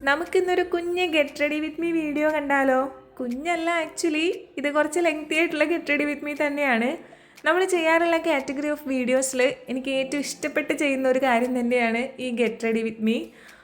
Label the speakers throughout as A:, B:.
A: നമുക്കിന്നൊരു കുഞ്ഞ് get ready with me video കണ്ടാലോ? കുഞ്ഞല്ല, ആക്ച്വലി ഇത് കുറച്ച് ലെങ്തി ആയിട്ടുള്ള ഗെറ്റ് റെഡി വിത്ത് മീ തന്നെയാണ്. നമ്മൾ ചെയ്യാറുള്ള കാറ്റഗറി ഓഫ് വീഡിയോസിൽ എനിക്ക് ഏറ്റവും ഇഷ്ടപ്പെട്ട് ചെയ്യുന്ന ഒരു കാര്യം തന്നെയാണ് ഈ ഗെറ്റ് റെഡി വിത്ത് മീ.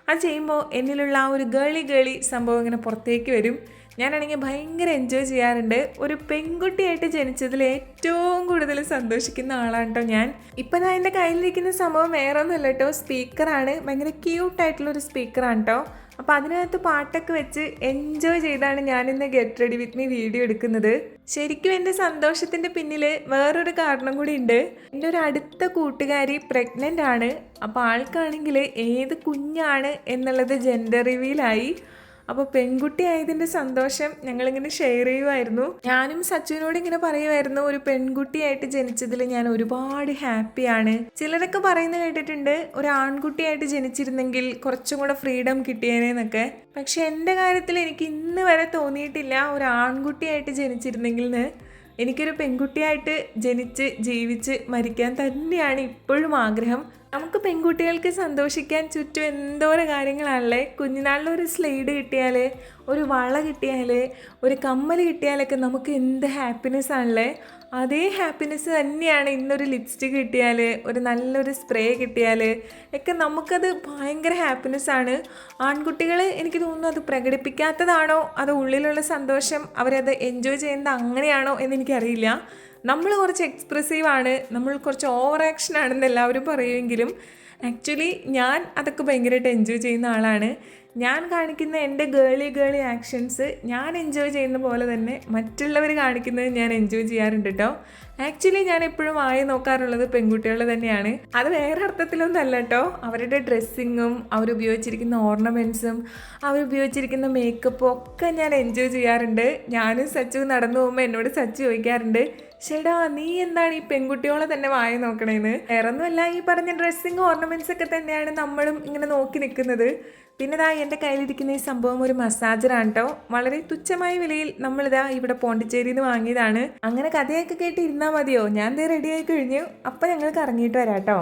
A: അത് ചെയ്യുമ്പോൾ എന്നിലുള്ള ആ ഒരു ഗേളി സംഭവം ഇങ്ങനെ പുറത്തേക്ക് വരും. ഞാനാണെങ്കിൽ ഭയങ്കര എൻജോയ് ചെയ്യാറുണ്ട്. ഒരു പെൺകുട്ടിയായിട്ട് ജനിച്ചതിൽ ഏറ്റവും കൂടുതൽ സന്തോഷിക്കുന്ന ആളാണ് കേട്ടോ ഞാൻ. ഇപ്പം ഞാൻ എൻ്റെ കയ്യിലിരിക്കുന്ന സംഭവം വേറെ ഒന്നുമല്ല കേട്ടോ, സ്പീക്കറാണ്. ഭയങ്കര ക്യൂട്ടായിട്ടുള്ളൊരു സ്പീക്കറാണ് കേട്ടോ. അപ്പോൾ അതിനകത്ത് പാട്ടൊക്കെ വെച്ച് എൻജോയ് ചെയ്താണ് ഞാനിന്ന് get ready with me video എടുക്കുന്നത്. ശരിക്കും എൻ്റെ സന്തോഷത്തിൻ്റെ പിന്നിൽ വേറൊരു കാരണം കൂടി ഉണ്ട്. എൻ്റെ ഒരു അടുത്ത കൂട്ടുകാരി പ്രഗ്നൻ്റ് ആണ്. അപ്പോൾ ആൾക്കാണെങ്കിൽ ഏത് കുഞ്ഞാണ് എന്നുള്ളത് ജെൻഡർ റിവീലായി. അപ്പോൾ പെൺകുട്ടി ആയതിൻ്റെ സന്തോഷം ഞങ്ങളിങ്ങനെ ഷെയർ ചെയ്യുമായിരുന്നു. ഞാനും സച്ചുവിനോട് ഇങ്ങനെ പറയുമായിരുന്നു, ഒരു പെൺകുട്ടിയായിട്ട് ജനിച്ചതിൽ ഞാൻ ഒരുപാട് ഹാപ്പിയാണ്. ചിലരൊക്കെ പറയുന്നത് കേട്ടിട്ടുണ്ട്, ഒരു ആൺകുട്ടിയായിട്ട് ജനിച്ചിരുന്നെങ്കിൽ കുറച്ചും കൂടെ ഫ്രീഡം കിട്ടിയേനെന്നൊക്കെ. പക്ഷെ എൻ്റെ കാര്യത്തിൽ എനിക്ക് ഇന്ന് വരെ തോന്നിയിട്ടില്ല ഒരു ആൺകുട്ടിയായിട്ട് ജനിച്ചിരുന്നെങ്കിൽ എന്ന്. എനിക്കൊരു പെൺകുട്ടിയായിട്ട് ജനിച്ച് ജീവിച്ച് മരിക്കാൻ തന്നെയാണ് ഇപ്പോഴും ആഗ്രഹം. നമുക്ക് പെൺകുട്ടികൾക്ക് സന്തോഷിക്കാൻ ചുറ്റും എന്തോരം കാര്യങ്ങളാണല്ലേ. കുഞ്ഞുനാളിലൊരു സ്ലൈഡ് കിട്ടിയാൽ, ഒരു വള കിട്ടിയാൽ, ഒരു കമ്മൽ കിട്ടിയാലൊക്കെ നമുക്ക് എന്ത് ഹാപ്പിനെസ് ആണല്ലേ. അതേ ഹാപ്പിനെസ് തന്നെയാണ് ഇന്നൊരു ലിപ്സ്റ്റിക് കിട്ടിയാൽ, ഒരു നല്ലൊരു സ്പ്രേ കിട്ടിയാൽ ഒക്കെ നമുക്കത് ഭയങ്കര ഹാപ്പിനെസ്സാണ്. ആൺകുട്ടികൾ എനിക്ക് തോന്നുന്നു അത് പ്രകടിപ്പിക്കാത്തതാണോ അതോ ഉള്ളിലുള്ള സന്തോഷം അവരത് എൻജോയ് ചെയ്യുന്നത് അങ്ങനെയാണോ എന്നെനിക്കറിയില്ല. നമ്മൾ കുറച്ച് എക്സ്പ്രസീവാണ്, നമ്മൾ കുറച്ച് ഓവർ ആക്ഷൻ ആണെന്ന് എല്ലാവരും പറയുമെങ്കിലും ആക്ച്വലി ഞാൻ അതൊക്കെ ഭയങ്കരമായിട്ട് എൻജോയ് ചെയ്യുന്ന ആളാണ്. ഞാൻ കാണിക്കുന്ന എൻ്റെ ഗേളി ആക്ഷൻസ് ഞാൻ എൻജോയ് ചെയ്യുന്ന പോലെ തന്നെ മറ്റുള്ളവർ കാണിക്കുന്നത് ഞാൻ എൻജോയ് ചെയ്യാറുണ്ട് കേട്ടോ. ആക്ച്വലി ഞാൻ എപ്പോഴും ആയി നോക്കാറുള്ളത് പെൺകുട്ടികൾ തന്നെയാണ്. അത് വേറെ അർത്ഥത്തിലൊന്നും അല്ല കേട്ടോ. അവരുടെ ഡ്രസ്സിങ്ങും അവരുപയോഗിച്ചിരിക്കുന്ന ഓർണമെൻറ്റ്സും അവരുപയോഗിച്ചിരിക്കുന്ന മേക്കപ്പും ഒക്കെ ഞാൻ എൻജോയ് ചെയ്യാറുണ്ട്. ഞാനും സച്ചു നടന്നു പോകുമ്പോൾ എന്നോട് സച്ചു ചോദിക്കാറുണ്ട്, ചേടാ നീ എന്താണ് ഈ പെൺകുട്ടികളെ തന്നെ വായി നോക്കണേന്ന്. വേറൊന്നുമല്ല, ഈ പറഞ്ഞ ഡ്രസ്സിങ് ഓർണമെൻറ്റ്സ് ഒക്കെ തന്നെയാണ് നമ്മളും ഇങ്ങനെ നോക്കി നിൽക്കുന്നത്. പിന്നെ ഇതാ എൻ്റെ കയ്യിലിരിക്കുന്ന ഈ സംഭവം ഒരു മസാജറാണ് കേട്ടോ. വളരെ തുച്ഛമായ വിലയിൽ നമ്മളിതാ ഇവിടെ പോണ്ടിച്ചേരിയിൽ നിന്ന് വാങ്ങിയതാണ്. അങ്ങനെ കഥയൊക്കെ കേട്ട് ഇരുന്നാൽ മതിയോ? ഞാൻ റെഡി ആയി കഴിഞ്ഞു. അപ്പം ഞങ്ങൾക്ക് ഇറങ്ങിയിട്ട് വരാം കേട്ടോ.